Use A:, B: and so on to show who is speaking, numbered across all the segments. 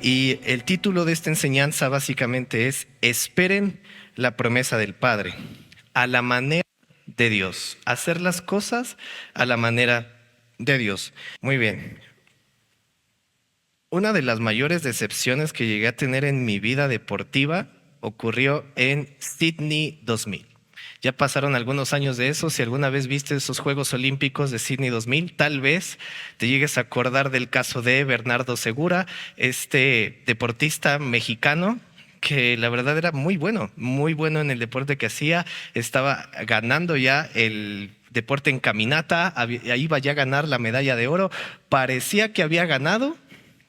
A: Y el título de esta enseñanza básicamente es Esperen la promesa del Padre, a la manera de Dios, hacer las cosas a la manera de Dios. Muy bien. Una de las mayores decepciones que llegué a tener en mi vida deportiva ocurrió en Sydney 2000. Ya pasaron algunos años de eso. Si alguna vez viste esos Juegos Olímpicos de Sydney 2000, tal vez te llegues a acordar del caso de Bernardo Segura, este deportista mexicano que la verdad era muy bueno en el deporte que hacía. Estaba ganando ya el deporte en caminata, iba ya a ganar la medalla de oro. Parecía que había ganado.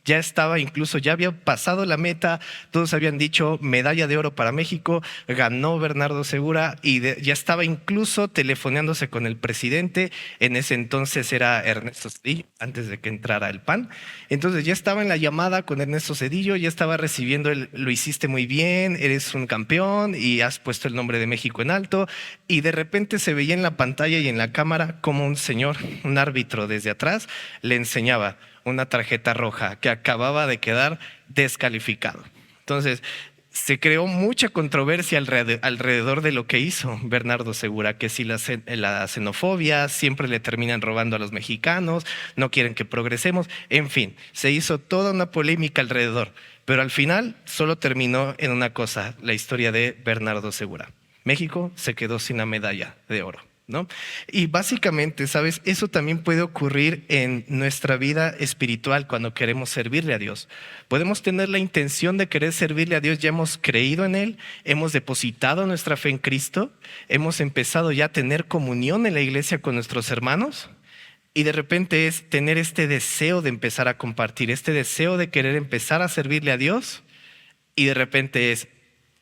A: Ya estaba incluso, ya había pasado la meta, todos habían dicho medalla de oro para México, ganó Bernardo Segura y ya estaba incluso telefoneándose con el presidente. En ese entonces era Ernesto Zedillo, antes de que entrara el PAN. Entonces ya estaba en la llamada con Ernesto Zedillo, ya estaba recibiendo lo hiciste muy bien, eres un campeón y has puesto el nombre de México en alto. Y de repente se veía en la pantalla y en la cámara como un señor, un árbitro desde atrás, le enseñaba una tarjeta roja que acababa de quedar descalificado. Entonces, se creó mucha controversia alrededor de lo que hizo Bernardo Segura, que si la xenofobia, siempre le terminan robando a los mexicanos, no quieren que progresemos, en fin, se hizo toda una polémica alrededor, pero al final solo terminó en una cosa, la historia de Bernardo Segura. México se quedó sin la medalla de oro, ¿no? Y básicamente, ¿sabes? Eso también puede ocurrir en nuestra vida espiritual cuando queremos servirle a Dios. Podemos tener la intención de querer servirle a Dios, ya hemos creído en Él, hemos depositado nuestra fe en Cristo, hemos empezado ya a tener comunión en la iglesia con nuestros hermanos y de repente es tener este deseo de empezar a compartir, este deseo de querer empezar a servirle a Dios y de repente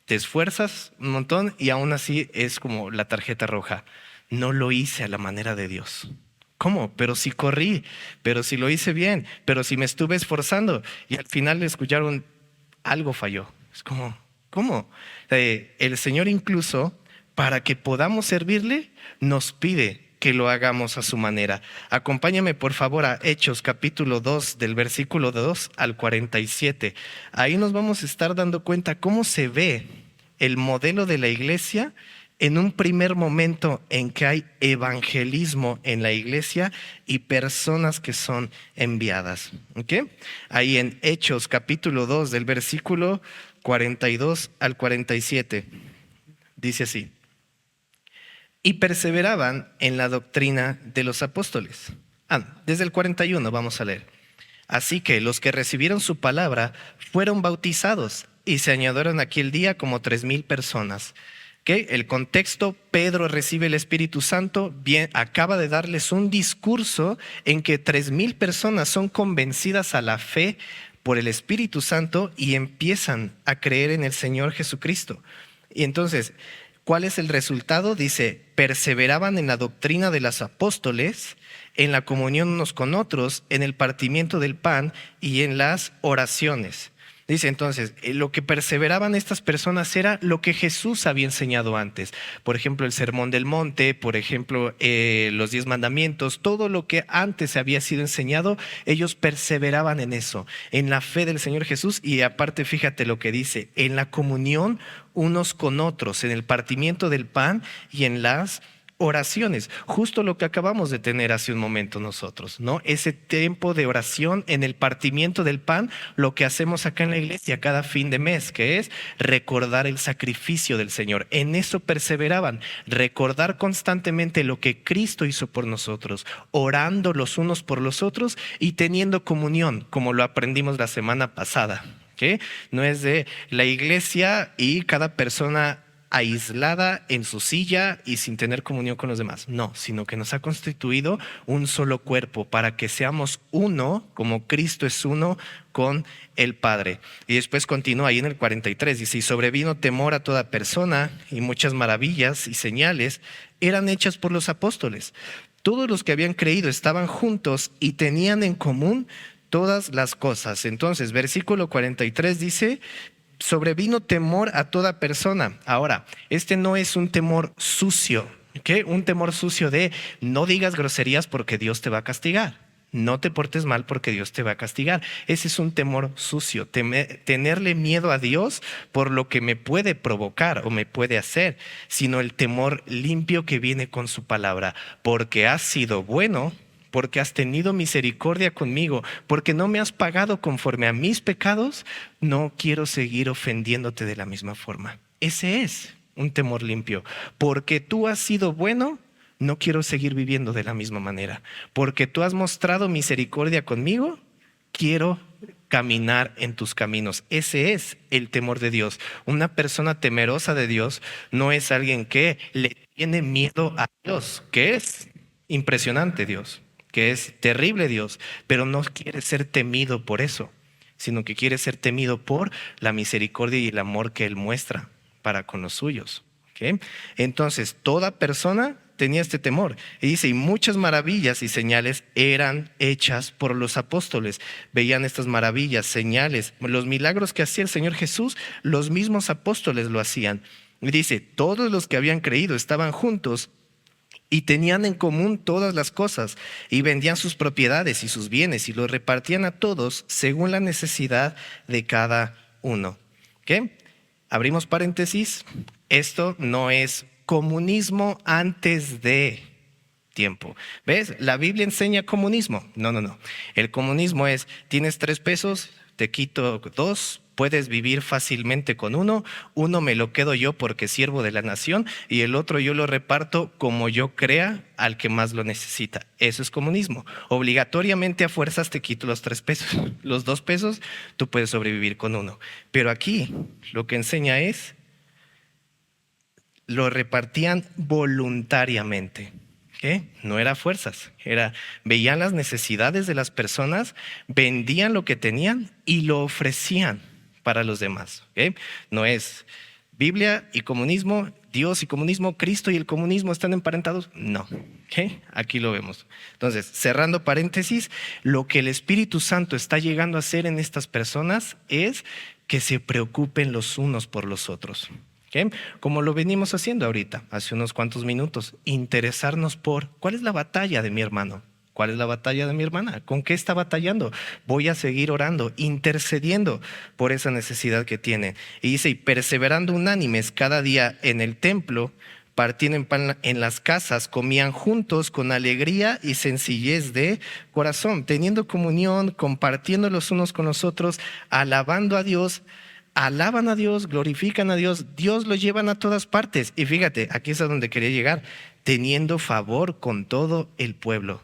A: te esfuerzas un montón y aún así es como la tarjeta roja. No lo hice a la manera de Dios. ¿Cómo? Pero si corrí, pero si lo hice bien, pero si me estuve esforzando. Y al final le escucharon, algo falló. Es como, ¿cómo? El Señor incluso, para que podamos servirle, nos pide que lo hagamos a su manera. Acompáñame por favor a Hechos capítulo 2, del versículo 2 al 47. Ahí nos vamos a estar dando cuenta cómo se ve el modelo de la iglesia en un primer momento en que hay evangelismo en la iglesia y personas que son enviadas. ¿Okay? Ahí en Hechos capítulo 2 del versículo 42 al 47 dice así: y perseveraban en la doctrina de los apóstoles. Desde el 41 vamos a leer. Así que los que recibieron su palabra fueron bautizados y se añadieron aquel día como 3,000 personas. ¿Okay? El contexto: Pedro recibe el Espíritu Santo, acaba de darles un discurso en que 3,000 personas son convencidas a la fe por el Espíritu Santo y empiezan a creer en el Señor Jesucristo. Y entonces, ¿cuál es el resultado? Dice, perseveraban en la doctrina de los apóstoles, en la comunión unos con otros, en el partimiento del pan y en las oraciones. Dice entonces, lo que perseveraban estas personas era lo que Jesús había enseñado antes. Por ejemplo, el Sermón del Monte, por ejemplo, los 10 mandamientos, todo lo que antes había sido enseñado, ellos perseveraban en eso, en la fe del Señor Jesús. Y aparte, fíjate lo que dice, en la comunión unos con otros, en el partimiento del pan y en las oraciones, justo lo que acabamos de tener hace un momento nosotros, ¿no? Ese tiempo de oración en el partimiento del pan, lo que hacemos acá en la iglesia cada fin de mes, que es recordar el sacrificio del Señor. En eso perseveraban, recordar constantemente lo que Cristo hizo por nosotros, orando los unos por los otros y teniendo comunión, como lo aprendimos la semana pasada, ¿okay? No es de la iglesia y cada persona aislada en su silla y sin tener comunión con los demás. No, sino que nos ha constituido un solo cuerpo para que seamos uno, como Cristo es uno con el Padre. Y después continúa ahí en el 43, dice, y sobrevino temor a toda persona y muchas maravillas y señales eran hechas por los apóstoles. Todos los que habían creído estaban juntos y tenían en común todas las cosas. Entonces, versículo 43 dice, sobrevino temor a toda persona. Ahora, este no es un temor sucio, ¿okay? Un temor sucio de no digas groserías porque Dios te va a castigar. No te portes mal porque Dios te va a castigar. Ese es un temor sucio, tenerle miedo a Dios por lo que me puede provocar o me puede hacer, sino el temor limpio que viene con su palabra. Porque has sido bueno, porque has tenido misericordia conmigo, porque no me has pagado conforme a mis pecados, no quiero seguir ofendiéndote de la misma forma. Ese es un temor limpio. Porque tú has sido bueno, no quiero seguir viviendo de la misma manera. Porque tú has mostrado misericordia conmigo, quiero caminar en tus caminos. Ese es el temor de Dios. Una persona temerosa de Dios no es alguien que le tiene miedo a Dios, que es impresionante Dios, que es terrible Dios, pero no quiere ser temido por eso, sino que quiere ser temido por la misericordia y el amor que Él muestra para con los suyos. ¿Ok? Entonces, toda persona tenía este temor. Y dice, y muchas maravillas y señales eran hechas por los apóstoles. Veían estas maravillas, señales, los milagros que hacía el Señor Jesús, los mismos apóstoles lo hacían. Y dice, todos los que habían creído estaban juntos y tenían en común todas las cosas, y vendían sus propiedades y sus bienes y los repartían a todos según la necesidad de cada uno. ¿Ok? Abrimos paréntesis. Esto no es comunismo antes de tiempo. ¿Ves? La Biblia enseña comunismo. No. El comunismo es, tienes 3 pesos, te quito 2, puedes vivir fácilmente con uno me lo quedo yo porque siervo de la nación y el otro yo lo reparto como yo crea al que más lo necesita. Eso es comunismo. Obligatoriamente a fuerzas te quito los 3 pesos. Los 2 pesos tú puedes sobrevivir con uno. Pero aquí lo que enseña es, lo repartían voluntariamente. ¿Qué? No era fuerzas, veían las necesidades de las personas, vendían lo que tenían y lo ofrecían para los demás. ¿Ok? No es Biblia y comunismo, Dios y comunismo, Cristo y el comunismo están emparentados. No. ¿Ok? Aquí lo vemos. Entonces, cerrando paréntesis, lo que el Espíritu Santo está llegando a hacer en estas personas es que se preocupen los unos por los otros. ¿Okay? Como lo venimos haciendo ahorita, hace unos cuantos minutos, interesarnos por ¿cuál es la batalla de mi hermano? ¿Cuál es la batalla de mi hermana? ¿Con qué está batallando? Voy a seguir orando, intercediendo por esa necesidad que tiene. Y dice, y perseverando unánimes cada día en el templo, partían en pan en las casas, comían juntos con alegría y sencillez de corazón, teniendo comunión, compartiendo los unos con los otros, alabando a Dios. Alaban a Dios, glorifican a Dios, Dios lo llevan a todas partes. Y fíjate, aquí es a donde quería llegar, teniendo favor con todo el pueblo.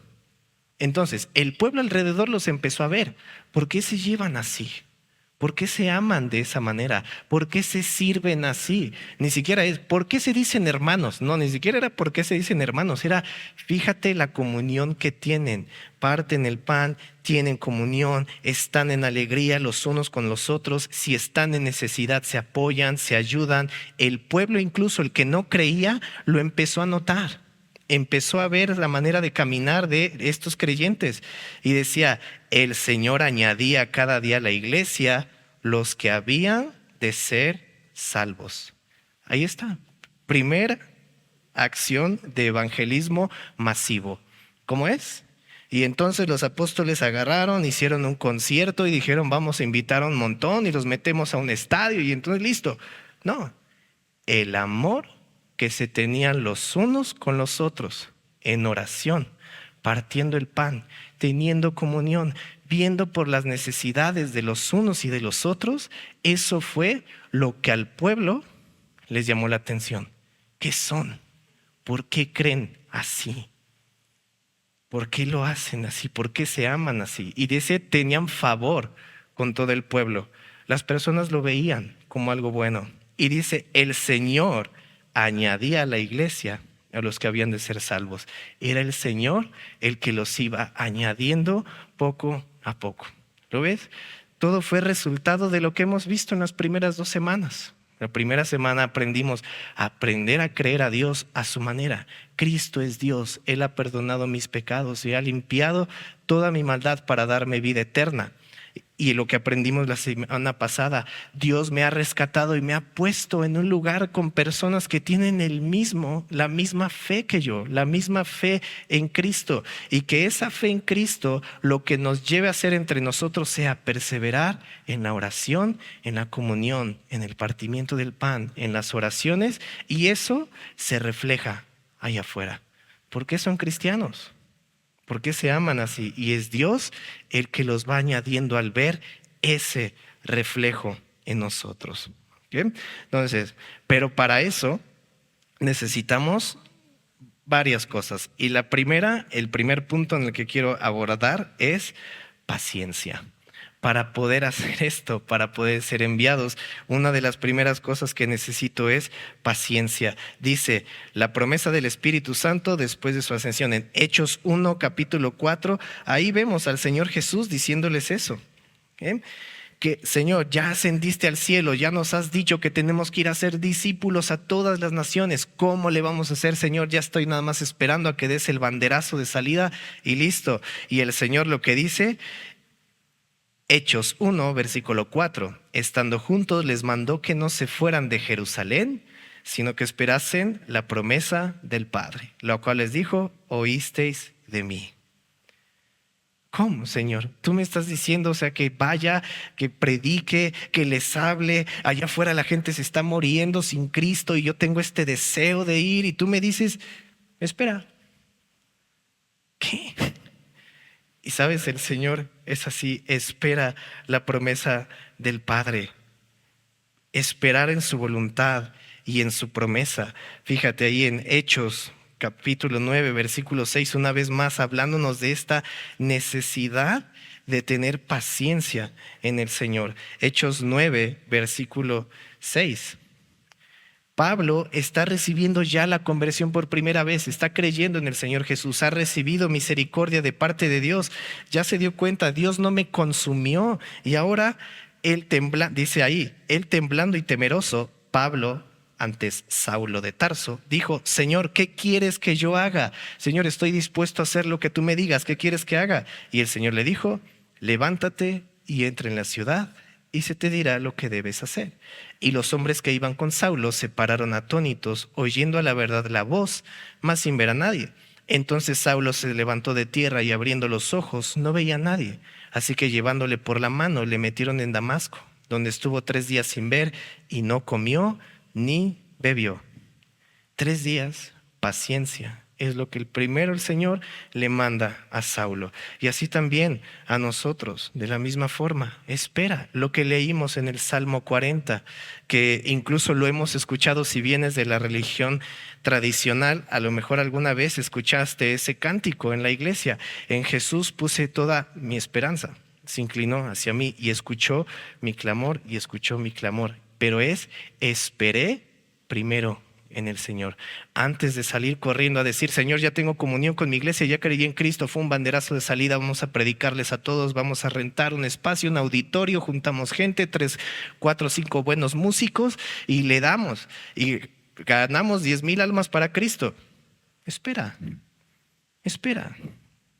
A: Entonces, el pueblo alrededor los empezó a ver. ¿Por qué se llevan así? ¿Por qué se aman de esa manera? ¿Por qué se sirven así? Ni siquiera es, ¿por qué se dicen hermanos? No, ni siquiera era por qué se dicen hermanos. Era, fíjate la comunión que tienen. Parten el pan, tienen comunión, están en alegría los unos con los otros. Si están en necesidad, se apoyan, se ayudan. El pueblo, incluso el que no creía, lo empezó a notar. Empezó a ver la manera de caminar de estos creyentes y decía, el Señor añadía cada día a la iglesia los que habían de ser salvos. Ahí está, primera acción de evangelismo masivo. ¿Cómo es? Y entonces los apóstoles agarraron, hicieron un concierto y dijeron, vamos a invitar a un montón y los metemos a un estadio y entonces listo. No, el amor que se tenían los unos con los otros en oración, partiendo el pan, teniendo comunión, viendo por las necesidades de los unos y de los otros, eso fue lo que al pueblo les llamó la atención. ¿Qué son? ¿Por qué creen así? ¿Por qué lo hacen así? ¿Por qué se aman así? Y dice, tenían favor con todo el pueblo. Las personas lo veían como algo bueno. Y dice, el Señor añadía a la iglesia a los que habían de ser salvos. Era el Señor el que los iba añadiendo poco a poco. ¿Lo ves? Todo fue resultado de lo que hemos visto en las primeras 2 semanas. La primera semana aprendimos a aprender a creer a Dios a su manera. Cristo es Dios, Él ha perdonado mis pecados y ha limpiado toda mi maldad para darme vida eterna. Y lo que aprendimos la semana pasada, Dios me ha rescatado y me ha puesto en un lugar con personas que tienen la misma fe que yo, la misma fe en Cristo. Y que esa fe en Cristo lo que nos lleve a hacer entre nosotros sea perseverar en la oración, en la comunión, en el partimiento del pan, en las oraciones. Y eso se refleja allá afuera. ¿Por qué son cristianos? ¿Por qué se aman así? Y es Dios el que los va añadiendo al ver ese reflejo en nosotros. ¿Ok? Entonces, pero para eso necesitamos varias cosas. Y el primer punto en el que quiero abordar es paciencia. Para poder hacer esto, para poder ser enviados, una de las primeras cosas que necesito es paciencia. Dice la promesa del Espíritu Santo después de su ascensión. En Hechos 1, capítulo 4, ahí vemos al Señor Jesús diciéndoles eso. ¿Ok? Que Señor, ya ascendiste al cielo, ya nos has dicho que tenemos que ir a ser discípulos a todas las naciones. ¿Cómo le vamos a hacer, Señor? Ya estoy nada más esperando a que des el banderazo de salida y listo. Y el Señor lo que dice, Hechos 1, versículo 4, estando juntos les mandó que no se fueran de Jerusalén, sino que esperasen la promesa del Padre, lo cual les dijo, oísteis de mí. ¿Cómo, Señor? Tú me estás diciendo, o sea, que vaya, que predique, que les hable. Allá afuera la gente se está muriendo sin Cristo y yo tengo este deseo de ir y tú me dices, espera. ¿Qué? Y sabes, el Señor es así, espera la promesa del Padre. Esperar en su voluntad y en su promesa. Fíjate ahí en Hechos capítulo 9, versículo 6, una vez más hablándonos de esta necesidad de tener paciencia en el Señor. Hechos 9, versículo 6. Pablo está recibiendo ya la conversión por primera vez, está creyendo en el Señor Jesús, ha recibido misericordia de parte de Dios, ya se dio cuenta, Dios no me consumió y ahora dice ahí, él temblando y temeroso, Pablo, antes Saulo de Tarso, dijo, Señor, ¿qué quieres que yo haga? Señor, estoy dispuesto a hacer lo que tú me digas, ¿qué quieres que haga? Y el Señor le dijo, levántate y entra en la ciudad y se te dirá lo que debes hacer. Y los hombres que iban con Saulo se pararon atónitos, oyendo a la verdad la voz, mas sin ver a nadie. Entonces Saulo se levantó de tierra y abriendo los ojos no veía a nadie. Así que llevándole por la mano le metieron en Damasco, donde estuvo 3 días sin ver y no comió ni bebió. 3 días, paciencia. Es lo que el Señor le manda a Saulo. Y así también a nosotros, de la misma forma. Espera lo que leímos en el Salmo 40, que incluso lo hemos escuchado si vienes de la religión tradicional. A lo mejor alguna vez escuchaste ese cántico en la iglesia. En Jesús puse toda mi esperanza. Se inclinó hacia mí y escuchó mi clamor y escuchó mi clamor. Pero esperé primero en el Señor, antes de salir corriendo a decir, Señor, ya tengo comunión con mi iglesia, ya creí en Cristo, fue un banderazo de salida, vamos a predicarles a todos, vamos a rentar un espacio, un auditorio, juntamos gente, 3, 4, 5 buenos músicos y le damos y ganamos 10,000 almas para Cristo. Espera,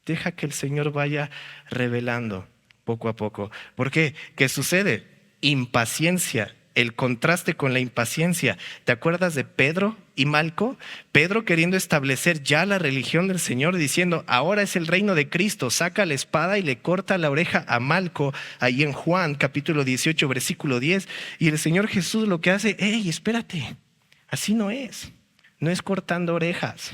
A: deja que el Señor vaya revelando poco a poco. ¿Por qué? ¿Qué sucede? Impaciencia. El contraste con la impaciencia. ¿Te acuerdas de Pedro y Malco? Pedro queriendo establecer ya la religión del Señor, diciendo, ahora es el reino de Cristo, saca la espada y le corta la oreja a Malco, ahí en Juan capítulo 18, versículo 10. Y el Señor Jesús lo que hace, espérate, así no es cortando orejas.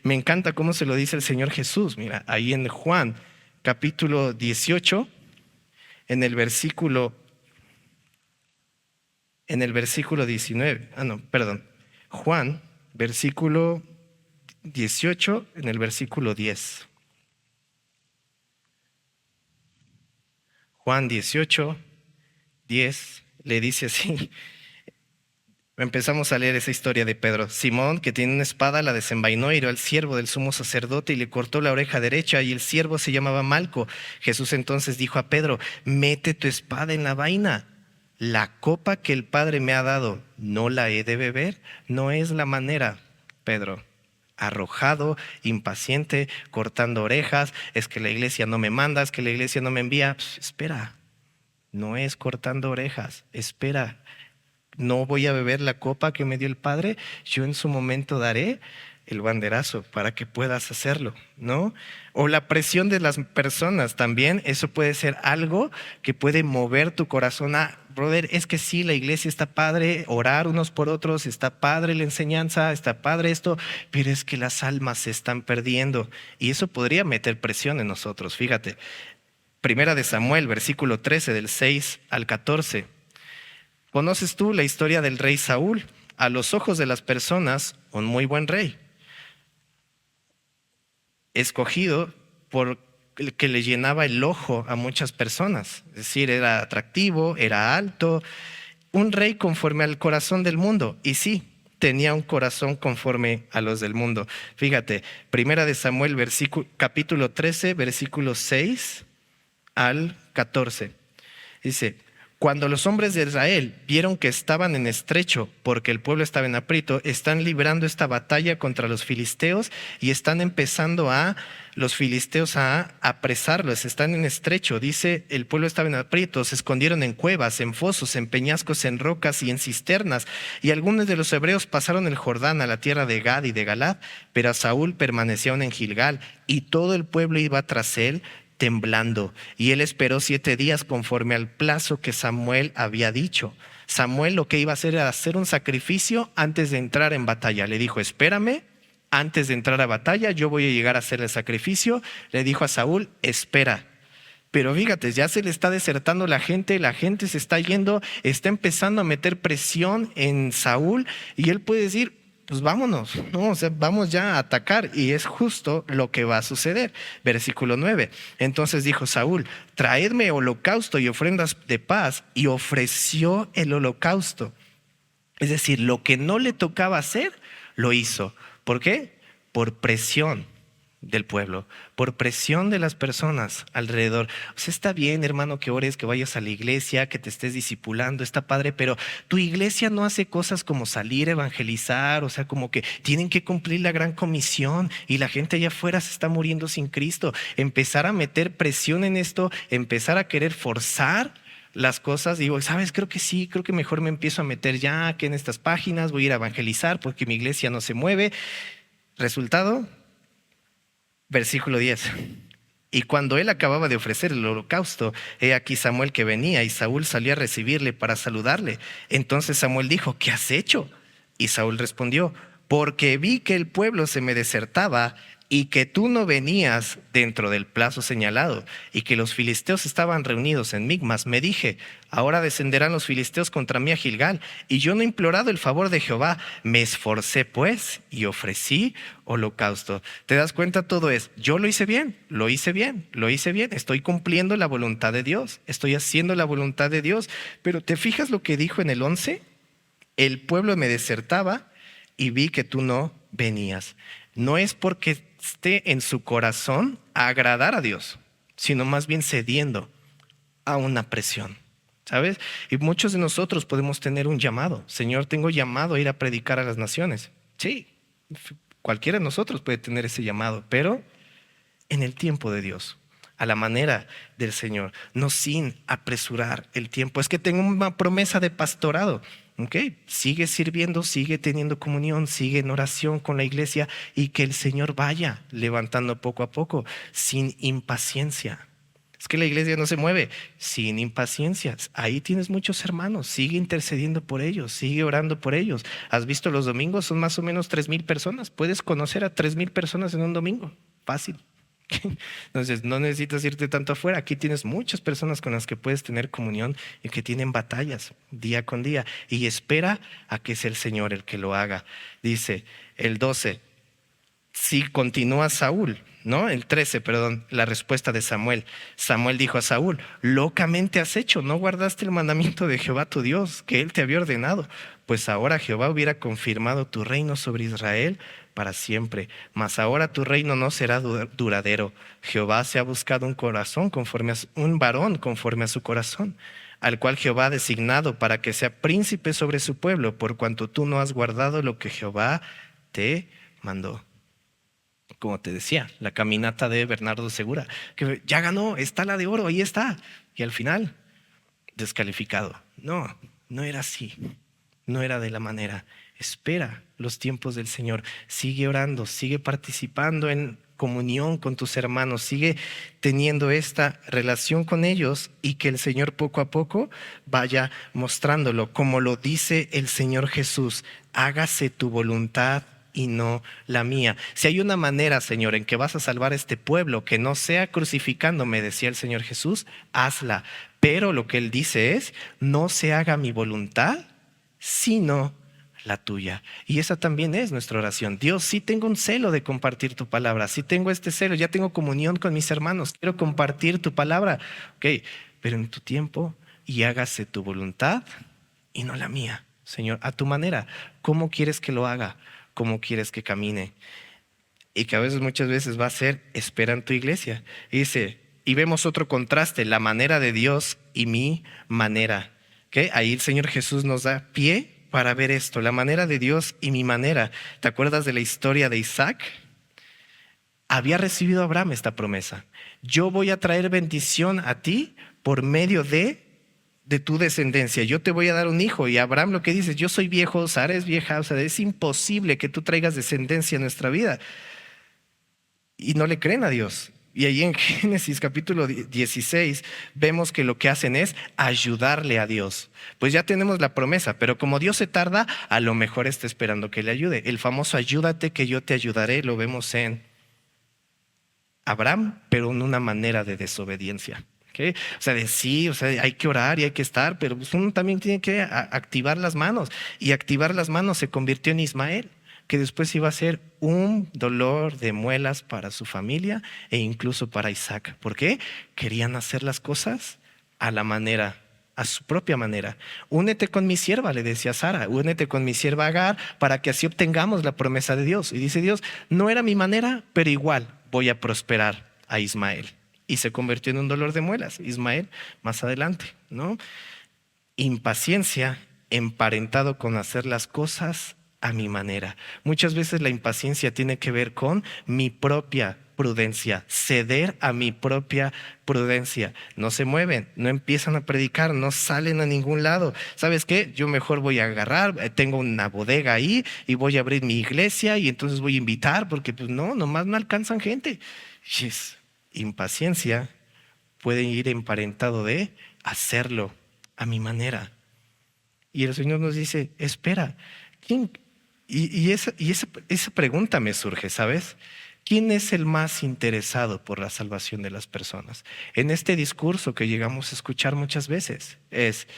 A: Me encanta cómo se lo dice el Señor Jesús. Mira, ahí en Juan capítulo 18, en el versículo 19, Juan, versículo 18, en el versículo 10. Juan 18, 10, le dice así. Empezamos a leer esa historia de Pedro. Simón, que tiene una espada, la desenvainó, hirió al siervo del sumo sacerdote y le cortó la oreja derecha, y el siervo se llamaba Malco. Jesús entonces dijo a Pedro, mete tu espada en la vaina. La copa que el Padre me ha dado, ¿no la he de beber? No es la manera, Pedro. arrojado, impaciente, cortando orejas, es que la iglesia no me manda, es que la iglesia no me envía. Espera, no es cortando orejas, espera. No voy a beber la copa que me dio el Padre, yo en su momento daré el banderazo para que puedas hacerlo, ¿no? O la presión de las personas también, eso puede ser algo que puede mover tu corazón a, brother, es que sí, la iglesia está padre, orar unos por otros, está padre la enseñanza, está padre esto, pero es que las almas se están perdiendo y eso podría meter presión en nosotros, fíjate. Primera de Samuel, versículo 13, del 6 al 14. ¿Conoces tú la historia del rey Saúl? A los ojos de las personas, un muy buen rey, escogido por el que le llenaba el ojo a muchas personas. Es decir, era atractivo, era alto, un rey conforme al corazón del mundo. Y sí, tenía un corazón conforme a los del mundo. Fíjate, Primera de Samuel, capítulo 13, versículos 6 al 14. Dice: cuando los hombres de Israel vieron que estaban en estrecho, porque el pueblo estaba en aprieto, están librando esta batalla contra los filisteos y están empezando los filisteos a apresarlos, están en estrecho. Dice, el pueblo estaba en aprieto, se escondieron en cuevas, en fosos, en peñascos, en rocas y en cisternas. Y algunos de los hebreos pasaron el Jordán a la tierra de Gad y de Galad, pero a Saúl permanecía aún en Gilgal y todo el pueblo iba tras él, temblando, y él esperó 7 días conforme al plazo que Samuel había dicho. Samuel lo que iba a hacer era hacer un sacrificio antes de entrar en batalla. Le dijo, espérame, antes de entrar a batalla yo voy a llegar a hacer el sacrificio. Le dijo a Saúl, espera. Pero fíjate, ya se le está desertando la gente se está yendo, está empezando a meter presión en Saúl y él puede decir, pues vámonos, ¿no? O sea, vamos ya a atacar y es justo lo que va a suceder. Versículo 9. Entonces dijo Saúl, traedme holocausto y ofrendas de paz, y ofreció el holocausto. Es decir, lo que no le tocaba hacer, lo hizo. ¿Por qué? Por presión del pueblo, por presión de las personas alrededor. O sea, está bien, hermano, que ores, que vayas a la iglesia, que te estés discipulando, está padre, pero tu iglesia no hace cosas como salir a evangelizar, o sea, como que tienen que cumplir la gran comisión y la gente allá afuera se está muriendo sin Cristo. Empezar a meter presión en esto, empezar a querer forzar las cosas, digo, ¿sabes? Creo que sí, creo que mejor me empiezo a meter ya que en estas páginas voy a ir a evangelizar porque mi iglesia no se mueve. Resultado, versículo 10. Y cuando él acababa de ofrecer el holocausto, he aquí Samuel que venía, y Saúl salió a recibirle para saludarle. Entonces Samuel dijo, ¿qué has hecho? Y Saúl respondió, porque vi que el pueblo se me desertaba y que tú no venías dentro del plazo señalado y que los filisteos estaban reunidos en Migmas. Me dije, ahora descenderán los filisteos contra mí a Gilgal, y yo no he implorado el favor de Jehová. Me esforcé pues y ofrecí holocausto. ¿Te das cuenta? Todo es, yo lo hice bien, lo hice bien, lo hice bien. Estoy cumpliendo la voluntad de Dios, estoy haciendo la voluntad de Dios. Pero ¿te fijas lo que dijo en el 11? El pueblo me desertaba y vi que tú no venías. No es porque esté en su corazón a agradar a Dios, sino más bien cediendo a una presión, ¿sabes? Y muchos de nosotros podemos tener un llamado. Señor, tengo llamado a ir a predicar a las naciones. Sí, cualquiera de nosotros puede tener ese llamado, pero en el tiempo de Dios, a la manera del Señor, no sin apresurar el tiempo. Es que tengo una promesa de pastorado. ¿Ok? Sigue sirviendo, sigue teniendo comunión, sigue en oración con la iglesia y que el Señor vaya levantando poco a poco, sin impaciencia. Es que la iglesia no se mueve sin impaciencia. Ahí tienes muchos hermanos, sigue intercediendo por ellos, sigue orando por ellos. ¿Has visto los domingos? Son más o menos 3,000 personas. Puedes conocer a 3,000 personas en un domingo, fácil. Entonces no necesitas irte tanto afuera. Aquí tienes muchas personas con las que puedes tener comunión y que tienen batallas día con día, y espera a que sea el Señor el que lo haga. Dice el 12, si continúa Saúl, ¿no? El 13, perdón, la respuesta de Samuel. Samuel dijo a Saúl, locamente has hecho, no guardaste el mandamiento de Jehová tu Dios, que él te había ordenado. Pues ahora Jehová hubiera confirmado tu reino sobre Israel para siempre, mas ahora tu reino no será duradero. Jehová se ha buscado un varón conforme a su corazón, al cual Jehová ha designado para que sea príncipe sobre su pueblo, por cuanto tú no has guardado lo que Jehová te mandó. Como te decía, la caminata de Bernardo Segura, que ya ganó, está la de oro, ahí está. Y al final, descalificado. No, no era así. No era de la manera. Espera los tiempos del Señor. Sigue orando, sigue participando en comunión con tus hermanos, sigue teniendo esta relación con ellos y que el Señor poco a poco vaya mostrándolo, como lo dice el Señor Jesús: hágase tu voluntad y no la mía. Si hay una manera, Señor, en que vas a salvar a este pueblo que no sea crucificándome, decía el Señor Jesús, hazla. Pero lo que Él dice es: no se haga mi voluntad, sino la tuya. Y esa también es nuestra oración. Dios, sí tengo un celo de compartir tu palabra, sí tengo este celo, ya tengo comunión con mis hermanos, quiero compartir tu palabra. Ok, pero en tu tiempo, y hágase tu voluntad y no la mía. Señor, a tu manera. ¿Cómo quieres que lo haga? ¿Cómo quieres que camine? Y que a veces, muchas veces va a ser: espera en tu iglesia. Y dice, y vemos otro contraste: la manera de Dios y mi manera. ¿Okay? Ahí el Señor Jesús nos da pie para ver esto: la manera de Dios y mi manera. ¿Te acuerdas de la historia de Isaac? Había recibido Abraham esta promesa: yo voy a traer bendición a ti por medio de tu descendencia, yo te voy a dar un hijo. Y Abraham lo que dice: yo soy viejo, Sara es vieja, o sea, es imposible que tú traigas descendencia en nuestra vida. Y no le creen a Dios. Y ahí en Génesis capítulo 16 vemos que lo que hacen es ayudarle a Dios. Pues ya tenemos la promesa, pero como Dios se tarda, a lo mejor está esperando que le ayude. El famoso ayúdate que yo te ayudaré lo vemos en Abraham, pero en una manera de desobediencia. ¿Okay? O sea, de sí, o sea, hay que orar y hay que estar, pero pues uno también tiene que activar las manos. Y activar las manos se convirtió en Ismael, que después iba a ser un dolor de muelas para su familia e incluso para Isaac. ¿Por qué? Querían hacer las cosas a la manera, a su propia manera. Únete con mi sierva, le decía Sara, únete con mi sierva Agar para que así obtengamos la promesa de Dios. Y dice Dios: no era mi manera, pero igual voy a prosperar a Ismael. Y se convirtió en un dolor de muelas, Ismael, más adelante, ¿no? Impaciencia emparentado con hacer las cosas a mi manera. Muchas veces la impaciencia tiene que ver con mi propia prudencia, ceder a mi propia prudencia. No se mueven, no empiezan a predicar, no salen a ningún lado. ¿Sabes qué? Yo mejor voy a agarrar, tengo una bodega ahí y voy a abrir mi iglesia y entonces voy a invitar, porque pues no, nomás no alcanzan gente. Yes. Impaciencia puede ir emparentado de hacerlo a mi manera. Y el Señor nos dice: espera, ¿quién? Esa pregunta me surge, ¿sabes? ¿Quién es el más interesado por la salvación de las personas? En este discurso que llegamos a escuchar muchas veces es: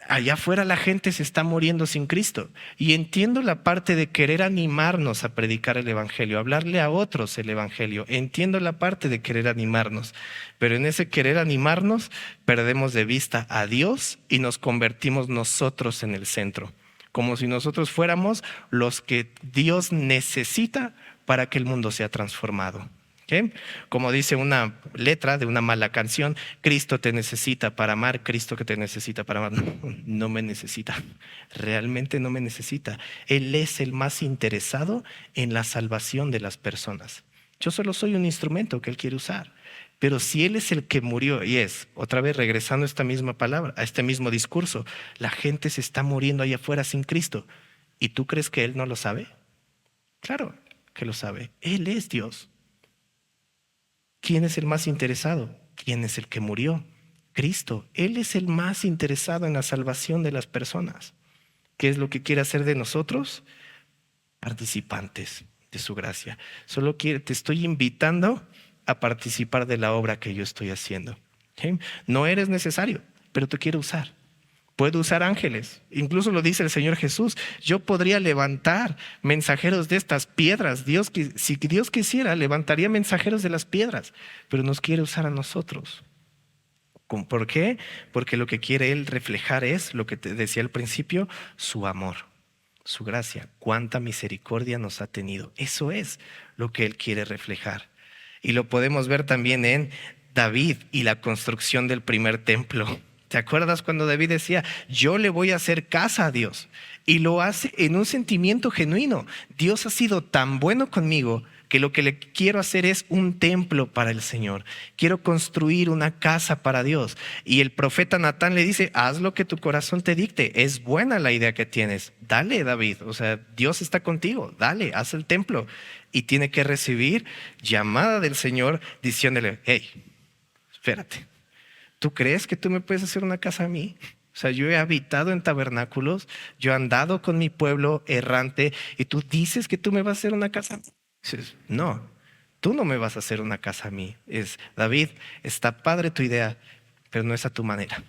A: allá afuera la gente se está muriendo sin Cristo. Y entiendo la parte de querer animarnos a predicar el Evangelio, hablarle a otros el Evangelio. Entiendo la parte de querer animarnos. Pero en ese querer animarnos perdemos de vista a Dios y nos convertimos nosotros en el centro. Como si nosotros fuéramos los que Dios necesita para que el mundo sea transformado. ¿Okay? Como dice una letra de una mala canción: Cristo te necesita para amar, Cristo que te necesita para amar. No, no me necesita, realmente no me necesita. Él es el más interesado en la salvación de las personas. Yo solo soy un instrumento que Él quiere usar. Pero si Él es el que murió, y es, otra vez regresando a esta misma palabra, a este mismo discurso, la gente se está muriendo allá afuera sin Cristo. ¿Y tú crees que Él no lo sabe? Claro que lo sabe. Él es Dios. ¿Quién es el más interesado? ¿Quién es el que murió? Cristo. Él es el más interesado en la salvación de las personas. ¿Qué es lo que quiere hacer de nosotros? Participantes de su gracia. Solo te estoy invitando a participar de la obra que yo estoy haciendo. ¿Okay? No eres necesario, pero te quiero usar. Puedo usar ángeles. Incluso lo dice el Señor Jesús: yo podría levantar mensajeros de estas piedras. Si Dios quisiera, levantaría mensajeros de las piedras, pero nos quiere usar a nosotros. ¿Por qué? Porque lo que quiere Él reflejar es lo que te decía al principio: su amor, su gracia, cuánta misericordia nos ha tenido. Eso es lo que Él quiere reflejar. Y lo podemos ver también en David y la construcción del primer templo. ¿Te acuerdas cuando David decía, yo le voy a hacer casa a Dios? Y lo hace en un sentimiento genuino. Dios ha sido tan bueno conmigo que lo que le quiero hacer es un templo para el Señor. Quiero construir una casa para Dios. Y el profeta Natán le dice, haz lo que tu corazón te dicte. Es buena la idea que tienes. Dale, David. O sea, Dios está contigo. Dale, haz el templo. Y tiene que recibir llamada del Señor diciéndole, hey, espérate. ¿Tú crees que tú me puedes hacer una casa a mí? O sea, yo he habitado en tabernáculos, yo he andado con mi pueblo errante y tú dices que tú me vas a hacer una casa a mí. Dices, no, tú no me vas a hacer una casa a mí. Es, David, está padre tu idea, pero no es a tu manera.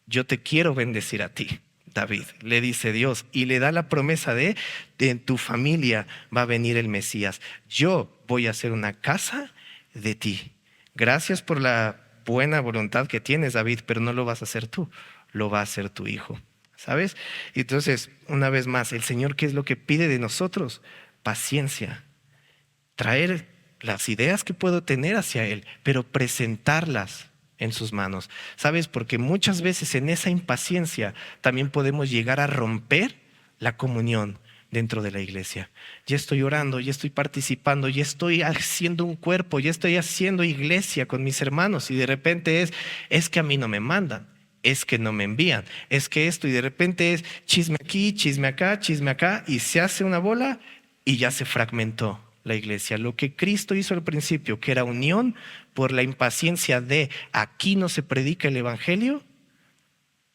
A: Yo te quiero bendecir a ti, David, le dice Dios, y le da la promesa de en tu familia va a venir el Mesías. Yo voy a hacer una casa de ti. Gracias por la buena voluntad que tienes, David, pero no lo vas a hacer tú, lo va a hacer tu hijo, ¿sabes? Entonces, una vez más, el Señor, ¿qué es lo que pide de nosotros? Paciencia, traer las ideas que puedo tener hacia Él, pero presentarlas en sus manos, ¿sabes? Porque muchas veces en esa impaciencia también podemos llegar a romper la comunión dentro de la iglesia. Ya estoy orando, ya estoy participando, ya estoy haciendo un cuerpo, ya estoy haciendo iglesia con mis hermanos y de repente es que a mí no me mandan, es que no me envían, es que esto y de repente es chisme aquí, chisme acá y se hace una bola y ya se fragmentó la iglesia. Lo que Cristo hizo al principio, que era unión por la impaciencia de aquí no se predica el evangelio,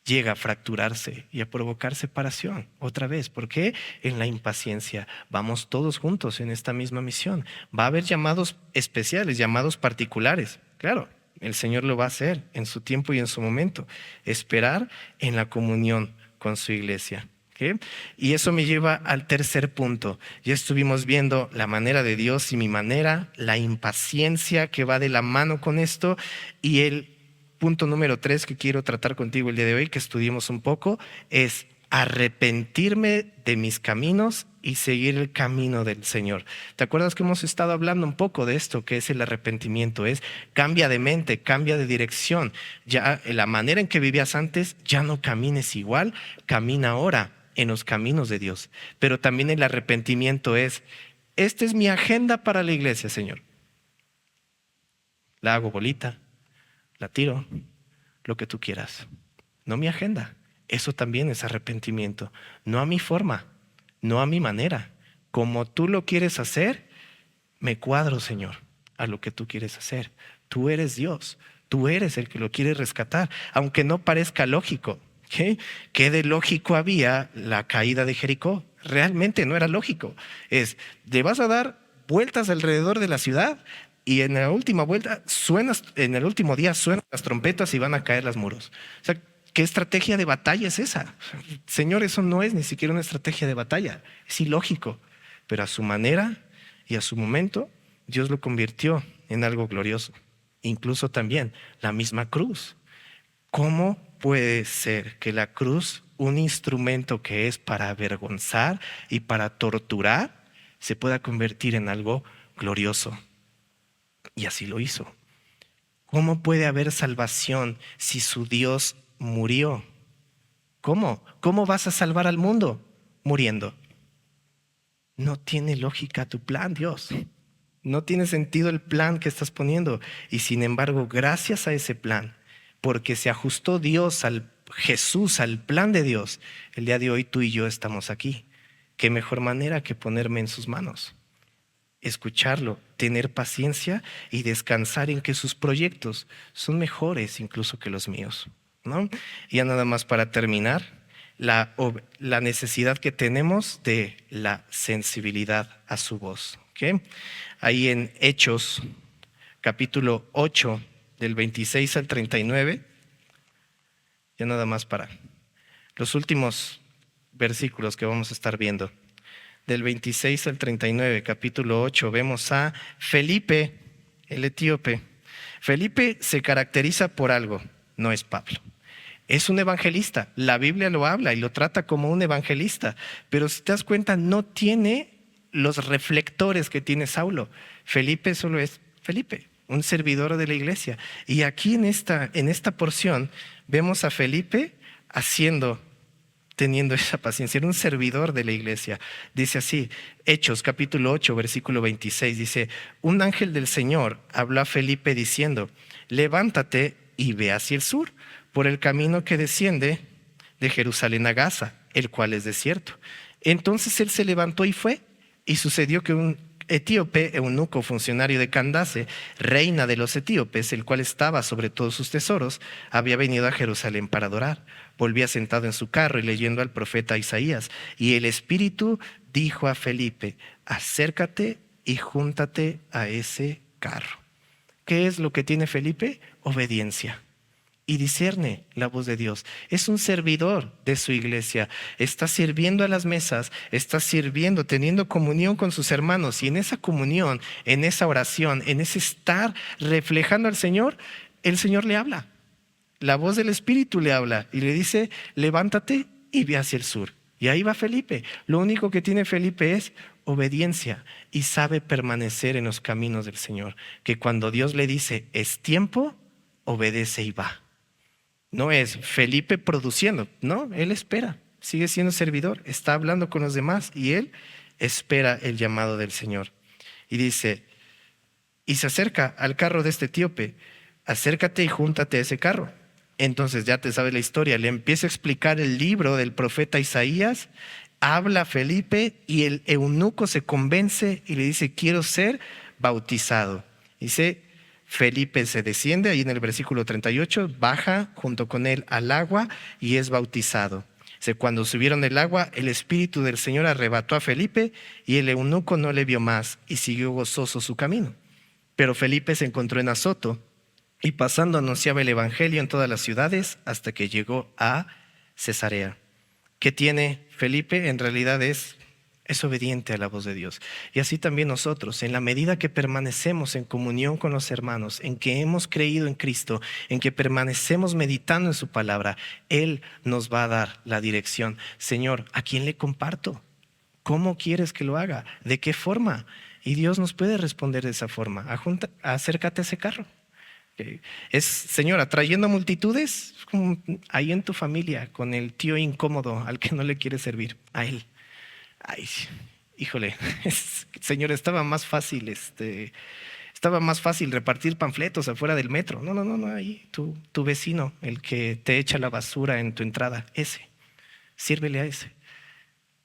A: llega a fracturarse y a provocar separación otra vez. ¿Por qué? En la impaciencia. Vamos todos juntos en esta misma misión. Va a haber llamados especiales, llamados particulares. Claro, el Señor lo va a hacer en su tiempo y en su momento. Esperar en la comunión con su iglesia. ¿Okay? Y eso me lleva al tercer punto. Ya estuvimos viendo la manera de Dios y mi manera, la impaciencia que va de la mano con esto y el punto número 3 que quiero tratar contigo el día de hoy, que estudiemos un poco, es arrepentirme de mis caminos y seguir el camino del Señor. ¿Te acuerdas que hemos estado hablando un poco de esto, que es el arrepentimiento? Es cambia de mente, cambia de dirección. Ya la manera en que vivías antes, ya no camines igual, camina ahora en los caminos de Dios. Pero también el arrepentimiento es, esta es mi agenda para la iglesia, Señor. La hago bolita, la tiro, lo que tú quieras. No mi agenda. Eso también es arrepentimiento. No a mi forma, no a mi manera. Como tú lo quieres hacer, me cuadro, Señor, a lo que tú quieres hacer. Tú eres Dios, tú eres el que lo quiere rescatar, aunque no parezca lógico. ¿Qué de lógico había la caída de Jericó? Realmente no era lógico. Te vas a dar vueltas alrededor de la ciudad y en la última vuelta en el último día suenan las trompetas y van a caer los muros. O sea, ¿qué estrategia de batalla es esa? Señor, eso no es ni siquiera una estrategia de batalla. Es ilógico. Pero a su manera y a su momento, Dios lo convirtió en algo glorioso. Incluso también la misma cruz. ¿Cómo puede ser que la cruz, un instrumento que es para avergonzar y para torturar, se pueda convertir en algo glorioso? Y así lo hizo. ¿Cómo puede haber salvación si su Dios murió? ¿Cómo? ¿Cómo vas a salvar al mundo? Muriendo. No tiene lógica tu plan, Dios. No tiene sentido el plan que estás poniendo. Y sin embargo, gracias a ese plan, porque se ajustó Jesús al plan de Dios, el día de hoy tú y yo estamos aquí. ¿Qué mejor manera que ponerme en sus manos? Escucharlo, tener paciencia y descansar en que sus proyectos son mejores incluso que los míos, ¿no? Y ya nada más para terminar, la necesidad que tenemos de la sensibilidad a su voz. ¿Okay? Ahí en Hechos, capítulo 8, del 26 al 39, ya nada más para los últimos versículos que vamos a estar viendo. Del 26 al 39, capítulo 8, vemos a Felipe, el etíope. Felipe se caracteriza por algo, no es Pablo. Es un evangelista, la Biblia lo habla y lo trata como un evangelista, pero si te das cuenta no tiene los reflectores que tiene Saulo. Felipe solo es Felipe, un servidor de la iglesia. Y aquí en esta porción vemos a Felipe teniendo esa paciencia, era un servidor de la iglesia. Dice así, Hechos capítulo 8, versículo 26, dice, un ángel del Señor habló a Felipe diciendo, levántate y ve hacia el sur, por el camino que desciende de Jerusalén a Gaza, el cual es desierto. Entonces él se levantó y fue, y sucedió que un etíope, eunuco, funcionario de Candace, reina de los etíopes, el cual estaba sobre todos sus tesoros, había venido a Jerusalén para adorar. Volvía sentado en su carro y leyendo al profeta Isaías. Y el Espíritu dijo a Felipe, acércate y júntate a ese carro. ¿Qué es lo que tiene Felipe? Obediencia. Y discierne la voz de Dios. Es un servidor de su iglesia. Está sirviendo a las mesas, está sirviendo, teniendo comunión con sus hermanos. Y en esa comunión, en esa oración, en ese estar reflejando al Señor, el Señor le habla. La voz del Espíritu le habla y le dice, levántate y ve hacia el sur. Y ahí va Felipe. Lo único que tiene Felipe es obediencia y sabe permanecer en los caminos del Señor. Que cuando Dios le dice, es tiempo, obedece y va. No es Felipe produciendo, no, él espera, sigue siendo servidor, está hablando con los demás y él espera el llamado del Señor. Y dice, y se acerca al carro de este etíope, acércate y júntate a ese carro. Entonces ya te sabes la historia, le empieza a explicar el libro del profeta Isaías, habla Felipe y el eunuco se convence y le dice, quiero ser bautizado. Dice, Felipe se desciende, ahí en el versículo 38, baja junto con él al agua y es bautizado. Cuando subieron el agua, el Espíritu del Señor arrebató a Felipe y el eunuco no le vio más y siguió gozoso su camino. Pero Felipe se encontró en Azoto y pasando anunciaba el evangelio en todas las ciudades hasta que llegó a Cesarea. ¿Qué tiene Felipe? En realidad es obediente a la voz de Dios. Y así también nosotros, en la medida que permanecemos en comunión con los hermanos, en que hemos creído en Cristo, en que permanecemos meditando en su palabra, Él nos va a dar la dirección. Señor, ¿a quién le comparto? ¿Cómo quieres que lo haga? ¿De qué forma? Y Dios nos puede responder de esa forma. Acércate a ese carro. Señor, atrayendo multitudes, como ahí en tu familia, con el tío incómodo al que no le quiere servir, a él. Ay, híjole, Señor, estaba más fácil repartir panfletos afuera del metro. No, ahí tu vecino, el que te echa la basura en tu entrada, sírvele a ese.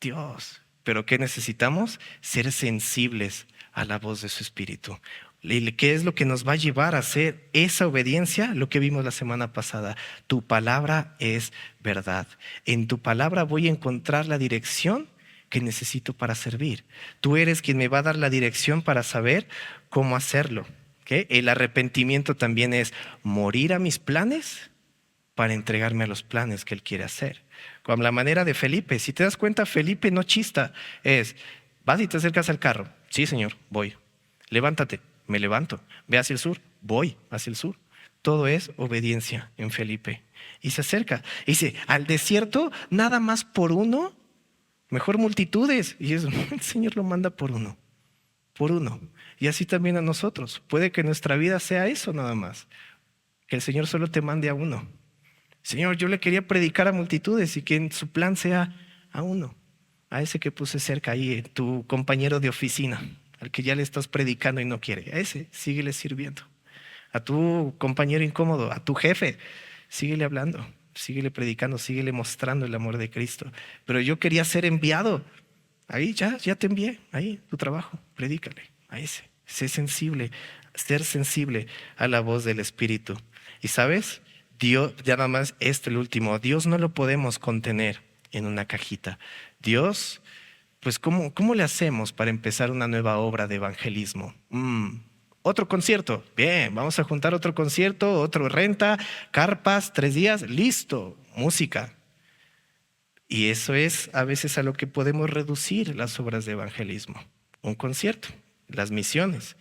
A: Dios, pero ¿qué necesitamos? Ser sensibles a la voz de su Espíritu. ¿Qué es lo que nos va a llevar a hacer esa obediencia? Lo que vimos la semana pasada. Tu palabra es verdad. En tu palabra voy a encontrar la dirección que necesito para servir. Tú eres quien me va a dar la dirección para saber cómo hacerlo. ¿Okay? El arrepentimiento también es morir a mis planes para entregarme a los planes que Él quiere hacer. Con la manera de Felipe, si te das cuenta, Felipe no chista, vas y te acercas al carro. Sí, Señor, voy. Levántate, me levanto. Ve hacia el sur, voy hacia el sur. Todo es obediencia en Felipe. Y se acerca. Y dice, al desierto, nada más por uno. Mejor multitudes. Y eso, el Señor lo manda por uno. Y así también a nosotros. Puede que nuestra vida sea eso nada más. Que el Señor solo te mande a uno. Señor, yo le quería predicar a multitudes y que en su plan sea a uno. A ese que puse cerca ahí, tu compañero de oficina, al que ya le estás predicando y no quiere. A ese, síguele sirviendo. A tu compañero incómodo, a tu jefe, síguele hablando. Síguele predicando, síguele mostrando el amor de Cristo. Pero yo quería ser enviado. Ahí ya te envié. Ahí tu trabajo, predícale a ese. Ser sensible a la voz del Espíritu. Y sabes, Dios, ya nada más el último, Dios no lo podemos contener en una cajita. Dios, pues ¿cómo le hacemos para empezar una nueva obra de evangelismo? Otro concierto, bien, vamos a juntar otro concierto, otro renta, carpas, 3 días, listo, música. Y eso es a veces a lo que podemos reducir las obras de evangelismo. Un concierto, las misiones.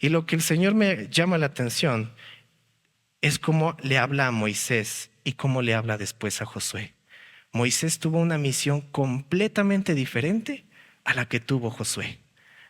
A: Y lo que el Señor me llama la atención es cómo le habla a Moisés y cómo le habla después a Josué. Moisés tuvo una misión completamente diferente a la que tuvo Josué.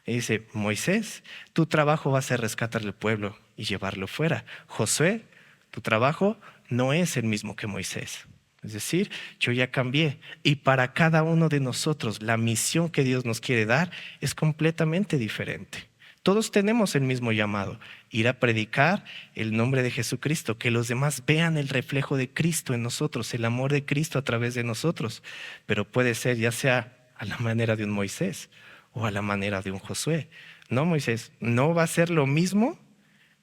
A: Y dice, Moisés, tu trabajo va a ser rescatar al pueblo. y llevarlo fuera. Josué, tu trabajo no es el mismo que Moisés. Es decir, yo ya cambié y para cada uno de nosotros la misión que Dios nos quiere dar es completamente diferente. Todos tenemos el mismo llamado, ir a predicar el nombre de Jesucristo, que los demás vean el reflejo de Cristo en nosotros, el amor de Cristo a través de nosotros. Pero puede ser ya sea a la manera de un Moisés o a la manera de un Josué. No, Moisés, no va a ser lo mismo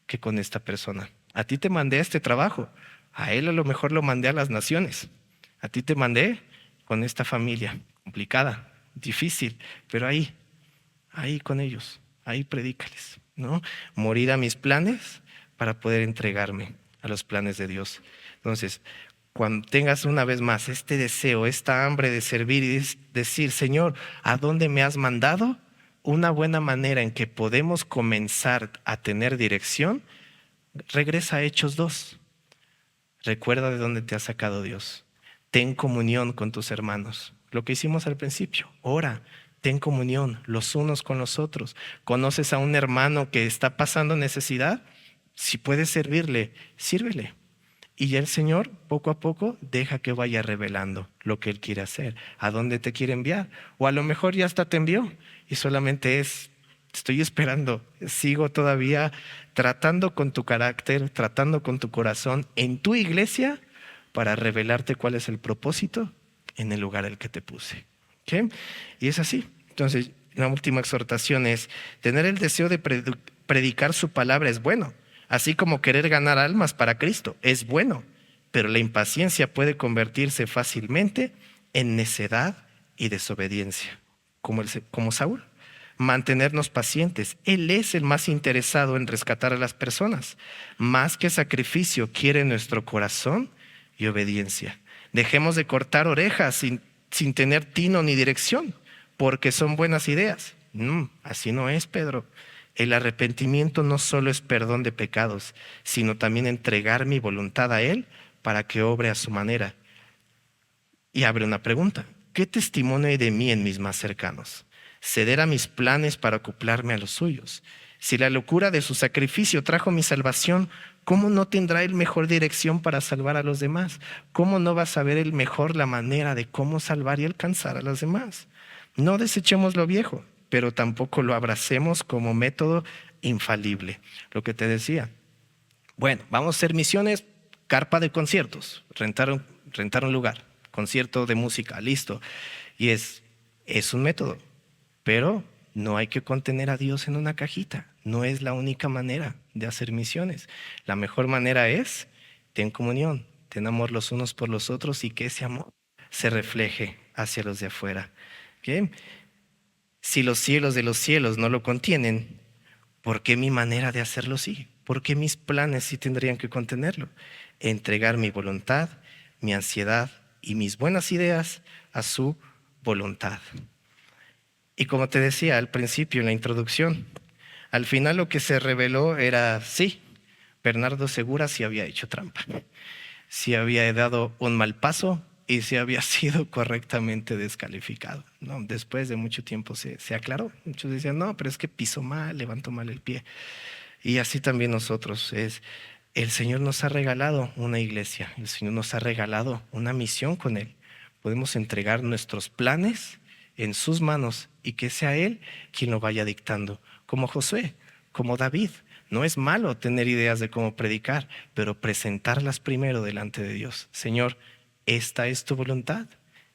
A: que con esta persona. A ti te mandé a este trabajo, a él a lo mejor lo mandé a las naciones. A ti te mandé con esta familia, complicada, difícil, pero ahí con ellos, ahí predícales, ¿no? Morir a mis planes para poder entregarme a los planes de Dios. Entonces, cuando tengas una vez más este deseo, esta hambre de servir y decir, Señor, ¿a dónde me has mandado? Una buena manera en que podemos comenzar a tener dirección, regresa a Hechos 2. Recuerda de dónde te ha sacado Dios. Ten comunión con tus hermanos. Lo que hicimos al principio, ora, ten comunión los unos con los otros. ¿Conoces a un hermano que está pasando necesidad? Si puedes servirle, sírvele. Y ya el Señor, poco a poco, deja que vaya revelando lo que Él quiere hacer, a dónde te quiere enviar. O a lo mejor ya hasta te envió y solamente estoy esperando, sigo todavía tratando con tu carácter, tratando con tu corazón en tu iglesia para revelarte cuál es el propósito en el lugar al que te puse. ¿Ok? Y es así. Entonces, la última exhortación es, tener el deseo de predicar su palabra es bueno, así como querer ganar almas para Cristo es bueno, pero la impaciencia puede convertirse fácilmente en necedad y desobediencia, como Saúl. Mantenernos pacientes. Él es el más interesado en rescatar a las personas. Más que sacrificio, quiere nuestro corazón y obediencia. Dejemos de cortar orejas sin tener tino ni dirección, porque son buenas ideas. Así no es, Pedro. El arrepentimiento no solo es perdón de pecados, sino también entregar mi voluntad a Él para que obre a su manera. Y abre una pregunta. ¿Qué testimonio hay de mí en mis más cercanos? Ceder a mis planes para acoplarme a los suyos. Si la locura de su sacrificio trajo mi salvación, ¿cómo no tendrá él mejor dirección para salvar a los demás? ¿Cómo no va a saber él mejor la manera de cómo salvar y alcanzar a los demás? No desechemos lo viejo, pero tampoco lo abracemos como método infalible. Lo que te decía. Bueno, vamos a hacer misiones, carpa de conciertos, rentar un lugar, concierto de música, listo. Y es un método. Pero no hay que contener a Dios en una cajita. No es la única manera de hacer misiones. La mejor manera es, ten comunión, ten amor los unos por los otros y que ese amor se refleje hacia los de afuera. ¿Okay? Si los cielos de los cielos no lo contienen, ¿por qué mi manera de hacerlo sí? ¿Por qué mis planes sí tendrían que contenerlo? Entregar mi voluntad, mi ansiedad y mis buenas ideas a su voluntad. Y como te decía al principio en la introducción, al final lo que se reveló era, sí, Bernardo Segura sí había hecho trampa, sí había dado un mal paso y sí había sido correctamente descalificado, ¿no? Después de mucho tiempo se aclaró. Muchos decían, no, pero es que pisó mal, levantó mal el pie. Y así también nosotros el Señor nos ha regalado una iglesia, el Señor nos ha regalado una misión con Él. Podemos entregar nuestros planes en sus manos y que sea Él quien lo vaya dictando, como Josué, como David. No es malo tener ideas de cómo predicar, pero presentarlas primero delante de Dios. Señor, esta es tu voluntad.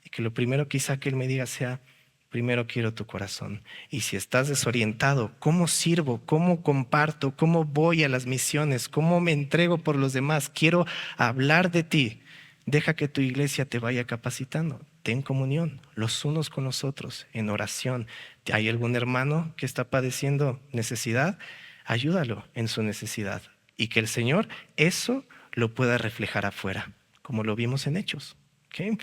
A: Y que lo primero quizá que Él me diga sea, primero quiero tu corazón. Y si estás desorientado, ¿cómo sirvo? ¿Cómo comparto? ¿Cómo voy a las misiones? ¿Cómo me entrego por los demás? Quiero hablar de ti. Deja que tu iglesia te vaya capacitando. Ten comunión los unos con los otros en oración. ¿Hay algún hermano que está padeciendo necesidad? Ayúdalo en su necesidad y que el Señor eso lo pueda reflejar afuera, como lo vimos en Hechos. ¿Okay?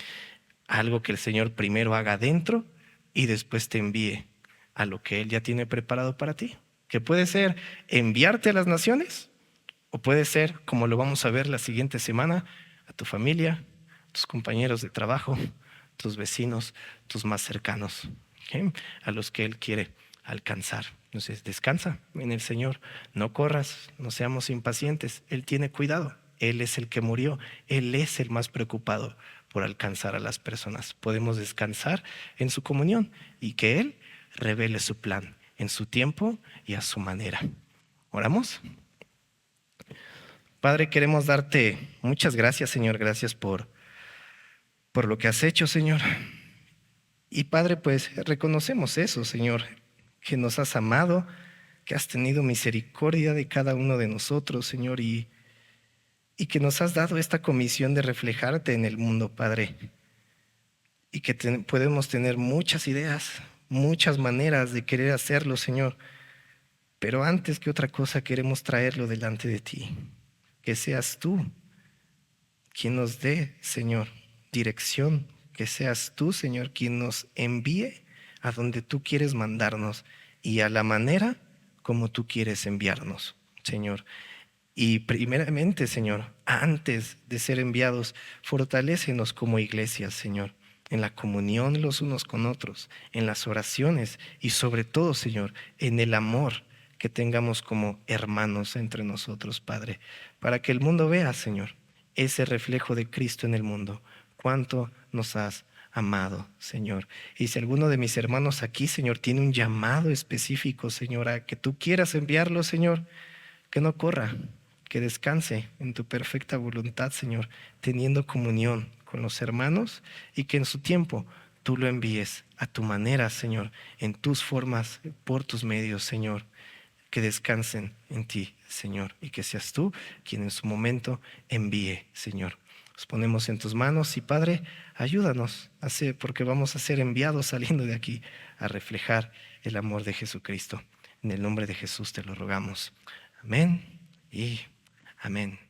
A: Algo que el Señor primero haga dentro y después te envíe a lo que Él ya tiene preparado para ti. Que puede ser enviarte a las naciones o puede ser, como lo vamos a ver la siguiente semana, a tu familia, a tus compañeros de trabajo, tus vecinos, tus más cercanos, ¿okay? A los que Él quiere alcanzar. Entonces, descansa en el Señor, no corras, no seamos impacientes, Él tiene cuidado, Él es el que murió, Él es el más preocupado por alcanzar a las personas. Podemos descansar en su comunión y que Él revele su plan en su tiempo y a su manera. ¿Oramos? Padre, queremos darte muchas gracias, Señor, gracias por lo que has hecho, Señor. Y Padre, pues reconocemos eso, Señor, que nos has amado, que has tenido misericordia de cada uno de nosotros, Señor, y que nos has dado esta comisión de reflejarte en el mundo, Padre. Y que podemos tener muchas ideas, muchas maneras de querer hacerlo, Señor. Pero antes que otra cosa queremos traerlo delante de ti. Que seas tú quien nos dé, Señor, dirección. Que seas tú, Señor, quien nos envíe a donde tú quieres mandarnos y a la manera como tú quieres enviarnos, Señor. Y primeramente, Señor, antes de ser enviados, fortalécenos como iglesia, Señor, en la comunión los unos con otros, en las oraciones y sobre todo, Señor, en el amor que tengamos como hermanos entre nosotros, Padre, para que el mundo vea, Señor, ese reflejo de Cristo en el mundo, cuánto nos has amado, Señor. Y si alguno de mis hermanos aquí, Señor, tiene un llamado específico, Señor, a que tú quieras enviarlo, Señor, que no corra, que descanse en tu perfecta voluntad, Señor, teniendo comunión con los hermanos y que en su tiempo tú lo envíes a tu manera, Señor, en tus formas, por tus medios, Señor, que descansen en ti, Señor, y que seas tú quien en su momento envíe, Señor. Nos ponemos en tus manos y Padre, ayúdanos, porque vamos a ser enviados saliendo de aquí a reflejar el amor de Jesucristo. En el nombre de Jesús te lo rogamos. Amén y amén.